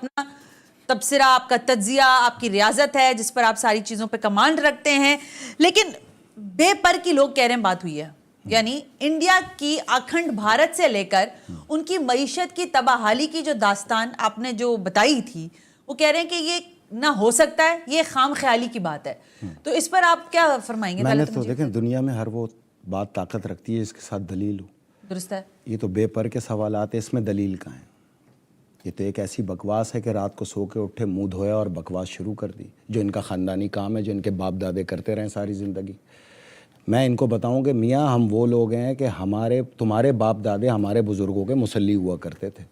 اپنا تبصرہ، آپ کا تجزیہ، آپ کی ریاضت ہے جس پر آپ ساری چیزوں پہ کمانڈ رکھتے ہیں، لیکن بے پر کی لوگ کہہ رہے ہیں بات ہوئی ہے، یعنی انڈیا کی اکھنڈ بھارت سے لے کر ان کی معیشت کی تباہالی کی جو داستان آپ نے جو بتائی تھی، وہ کہہ رہے ہیں کہ یہ نہ ہو سکتا ہے، یہ خام خیالی کی بات ہے. تو اس پر آپ کیا فرمائیں گے؟ میں نے تو دیکھیں دنیا میں ہر وہ بات طاقت رکھتی ہے اس کے ساتھ دلیل ہو. درست ہے. یہ تو بے پر کے سوالات ہیں، اس میں دلیل کہاں ہے؟ یہ تو ایک ایسی بکواس ہے کہ رات کو سو کے اٹھے منہ دھویا اور بکواس شروع کر دی، جو ان کا خاندانی کام ہے، جو ان کے باپ دادے کرتے رہے ساری زندگی. میں ان کو بتاؤں کہ میاں ہم وہ لوگ ہیں کہ تمہارے باپ دادے ہمارے بزرگوں کے مسلی ہوا کرتے تھے.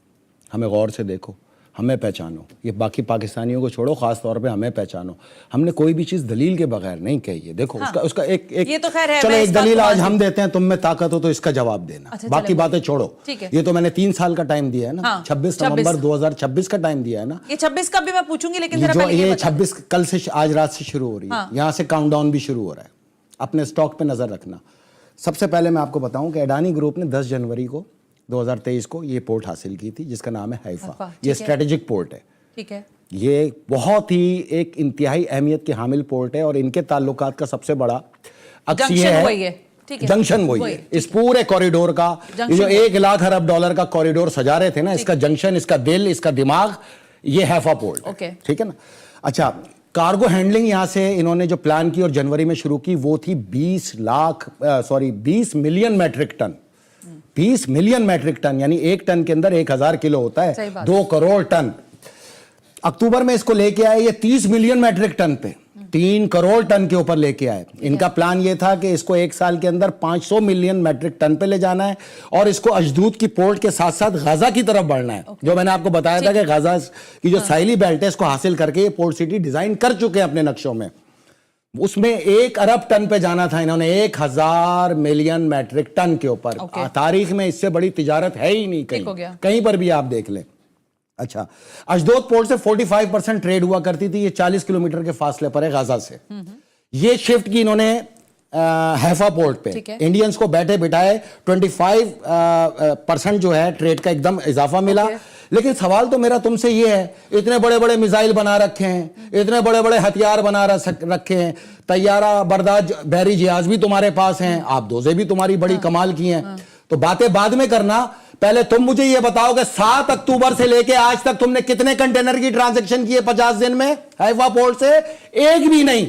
ہمیں غور سے دیکھو، ہمیں پہچانو. یہ باقی پاکستانیوں کو چھوڑو، خاص طور پہ ہمیں پہچانو. ہم نے کوئی بھی چیز دلیل کے بغیر نہیں کہی ہے. دیکھو اس کا ایک چلو ایک دلیل آج ہم دیتے ہیں، تم میں طاقت ہو تو اس کا جواب دینا، باقی باتیں چھوڑو. یہ تو میں نے 3 سال کا ٹائم دیا ہے نا، 26 نومبر 2026 کا ٹائم دیا ہے نا. یہ 26 کا بھی میں پوچھوں گی، لیکن یہ 26 کل سے آج رات سے شروع ہو رہی ہے، یہاں سے کاؤنٹ ڈاؤن بھی شروع ہو رہا ہے. اپنے سٹاک پہ نظر رکھنا. سب سے پہلے میں آپ کو بتاؤں کہ اڈانی گروپ نے 10 جنوری کو 2023 کو یہ پورٹ حاصل کی تھی جس کا نام ہے حیفا. یہ اسٹریٹجک پورٹ ہے. ٹھیک ہے. یہ بہت ہی ایک انتہائی اہمیت کے حامل پورٹ ہے، اور ان کے تعلقات کا سب سے بڑا جنکشن وہی ہے اس پورے کوریڈور کا. یہ جو 1 لاکھ ارب ڈالر کا کوریڈور سجا رہے تھے نا، اس کا جنکشن، اس کا دل، اس کا دماغ یہ حیفا پورٹ ہے. ٹھیک ہے نا. اچھا، کارگو ہینڈلنگ یہاں سے انہوں نے جو پلان کی اور جنوری میں شروع کی وہ تھی 20 million metric ton. 20 million metric ton یعنی ایک ٹن کے اندر 1000 کلو ہوتا ہے، 2 کروڑ ٹن. اکتوبر میں اس کو لے کے آئے یہ 30 ملین میٹرک ٹن پہ، 3 کروڑ ٹن کے اوپر لے کے آئے. ان کا پلان یہ تھا کہ اس کو 1 سال کے اندر 500 ملین میٹرک ٹن پہ لے جانا ہے، اور اس کو اشدود کی پورٹ کے ساتھ ساتھ غزہ کی طرف بڑھنا ہے. جو میں نے آپ کو بتایا تھا کہ غزہ کی جو ساحلی بیلٹ ہے اس کو حاصل کر کے یہ پورٹ سٹی ڈیزائن کر چکے ہیں اپنے نقشوں میں. اس میں 1 ارب ٹن پہ جانا تھا، انہوں نے 1000 ملین میٹرک ٹن کے اوپر. تاریخ میں اس سے بڑی تجارت ہے ہی نہیں کہیں پر بھی آپ دیکھ لیں. اچھا، اشدود پورٹ سے 45% ٹریڈ ہوا کرتی تھی، یہ 40 کلومیٹر کے فاصلے پر ہے غزہ سے. یہ شفٹ کی انہوں نے حیفا پورٹ پہ. انڈینز کو بیٹھے بٹھائے 25% جو ہے ٹریڈ کا ایک دم اضافہ ملا. لیکن سوال تو میرا تم سے یہ ہے، اتنے بڑے بڑے میزائل بنا رکھے ہیں، اتنے بڑے بڑے ہتھیار بنا رکھے ہیں، طیارہ بردار بحری جہاز بھی تمہارے پاس ہیں، آپ دوزے بھی تمہاری بڑی کمال کی ہیں، تو باتیں بعد میں کرنا. پہلے تم مجھے یہ بتاؤ کہ 7 اکتوبر سے لے کے آج تک تم نے کتنے کنٹینر کی ٹرانزیکشن کی ہے 50 دن میں حیفا پورٹ سے؟ ایک بھی نہیں.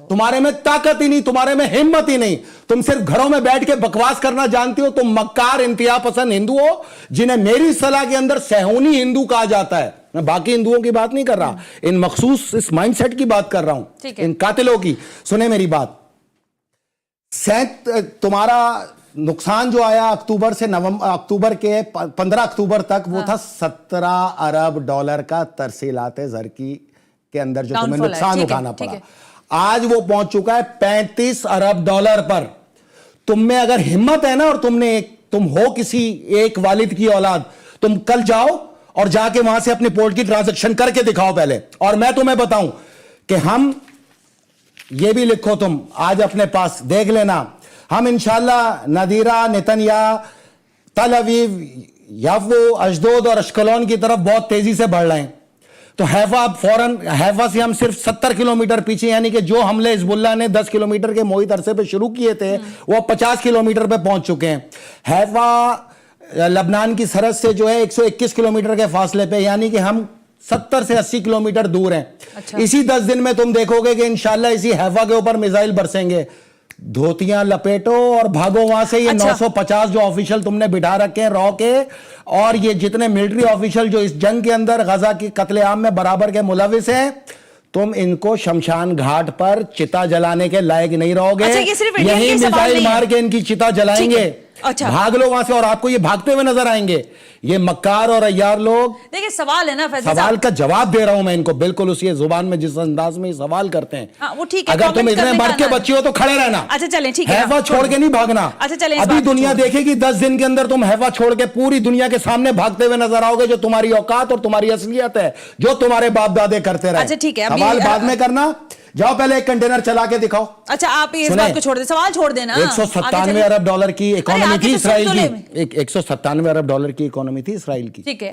تمہارے میں طاقت ہی نہیں، تمہارے میں ہمت ہی نہیں. تم صرف گھروں میں بیٹھ کے بکواس کرنا جانتی ہو. تم مکار انتہا پسند ہندو ہو، جنہیں میری اصطلاح کے اندر صہیونی ہندو کہا جاتا ہے. میں باقی ہندوؤں کی بات نہیں کر رہا، ان مخصوص اس مائنڈ سیٹ کی بات کر رہا ہوں، ان قاتلوں کی. سنیں میری بات. تمہارا نقصان جو آیا اکتوبر کے 15 اکتوبر تک وہ تھا 17 ارب ڈالر کا ترسیلات زر کے اندر جو تمہیں نقصان اٹھانا پڑا. آج وہ پہنچ چکا ہے 35 ارب ڈالر پر. تم میں اگر ہمت ہے نا، اور تم ہو کسی ایک والد کی اولاد، تم کل جاؤ اور جا کے وہاں سے اپنے پورٹ کی ٹرانزیکشن کر کے دکھاؤ پہلے، اور میں تمہیں بتاؤں کہ ہم یہ بھی لکھو تم آج اپنے پاس دیکھ لینا، ہم انشاءاللہ نادیرہ، نتنیا، تل اویو، یافو، اشدود اور اشکلون کی طرف بہت تیزی سے بڑھ رہے ہیں. تو حیفا سے ہم صرف 70 کلومیٹر پیچھے، یعنی کہ جو حملے حزب اللہ نے 10 کلومیٹر کے محیط عرصے پہ شروع کیے تھے وہ 50 کلومیٹر پہ پہنچ چکے ہیں. حیفا لبنان کی سرحد سے جو ہے 121 کلومیٹر کے فاصلے پہ، یعنی کہ ہم 70 سے 80 کلومیٹر دور ہیں. اسی 10 دن میں تم دیکھو گے کہ انشاءاللہ اسی حیفا کے اوپر میزائل برسیں گے. دھوتیاں لپیٹو اور بھاگو وہاں سے. یہ 950 جو آفیشل تم نے بٹھا رکھے ہیں رو کے، اور یہ جتنے ملٹری آفیشل جو اس جنگ کے اندر غزہ کی قتل عام میں برابر کے ملوث ہیں، تم ان کو شمشان گھاٹ پر چتا جلانے کے لائق نہیں رہو گے. یہی میزائل مار کے ان کی چتا جلائیں گے. بھاگ لو وہاں سے، اور آپ کو یہ بھاگتے ہوئے نظر آئیں گے یہ مکار اور عیار لوگ. دیکھیں سوال ہے نا، سوال کا جواب دے رہا ہوں میں ان کو بالکل اسی زبان میں جس انداز میں یہ سوال کرتے ہیں. اگر تم اتنے مرد کے بچے ہو تو کھڑے رہنا. اچھا چلیں ٹھیک ہے، حیفا چھوڑ کے نہیں بھاگنا. ابھی دنیا دیکھے گی 10 دن کے اندر تم حیفا چھوڑ کے پوری دنیا کے سامنے بھاگتے ہوئے نظر آؤ گے، جو تمہاری اوقات اور تمہاری اصلیت ہے، جو تمہارے باپ دادے کرتے رہے. سوال بعد میں کرنا. جاؤ پہلے ایک کنٹینر چلا کے دکھاؤ. اچھا آپ اس بات کو چھوڑ دیں، سوال چھوڑ دینا. 197 ارب ڈالر کی اکانومی تھی اسرائیل کی. 197 ارب ڈالر کی اکانومی تھی اسرائیل کی. ٹھیک ہے.